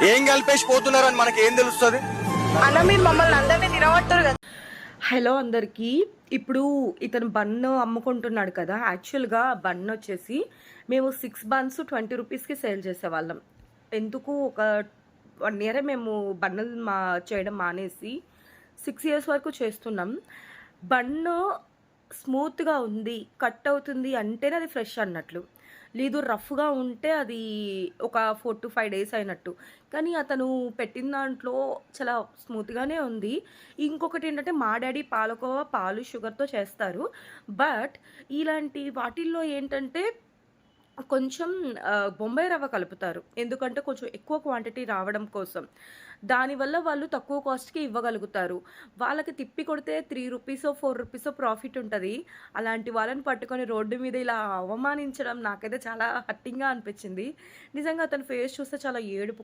ఏం కలిపేసి పోతున్నారని మనకి ఏం తెలుస్తుంది అన్న మీరు మమ్మల్ని అందరినీ తినబట్టారు కదా. హలో అందరికీ. ఇప్పుడు ఇతను బన్ను అమ్ముకుంటున్నాడు కదా, యాక్చువల్గా బన్ వచ్చేసి మేము 6 బన్స్ 20 రూపీస్కి సేల్ చేసేవాళ్ళం. ఎందుకు ఒక 1 ఇయర్ మేము బన్నులు చేయడం మానేసి 6 ఇయర్స్ వరకు చేస్తున్నాం. బన్ను స్మూత్గా ఉంది, కట్ అవుతుంది అంటేనే అది ఫ్రెష్ అన్నట్లు, లేదు రఫ్గా ఉంటే అది ఒక 4 to 5 డేస్ అయినట్టు. కానీ అతను పెట్టిన దాంట్లో చాలా స్మూత్గానే ఉంది. ఇంకొకటి ఏంటంటే, మా డాడీ పాలకోవా పాలు షుగర్తో చేస్తారు. బట్ ఇలాంటి వాటిల్లో ఏంటంటే కొంచెం బొంబాయి రవ్వ కలుపుతారు. ఎందుకంటే కొంచెం ఎక్కువ క్వాంటిటీ రావడం కోసం. దానివల్ల వాళ్ళు తక్కువ కాస్ట్‌కి ఇవ్వగలుగుతారు. వాళ్ళకి తిప్పి కొడితే 3 రూపీసో, 4 రూపీసో ప్రాఫిట్ ఉంటది. అలాంటి వాళ్ళని పట్టుకొని రోడ్డు మీద ఇలా అవమానించడం నాకైతే చాలా హర్టింగ్‌గా అనిపించింది. నిజంగా అతని ఫేస్ చూస్తే చాలా ఏడుపు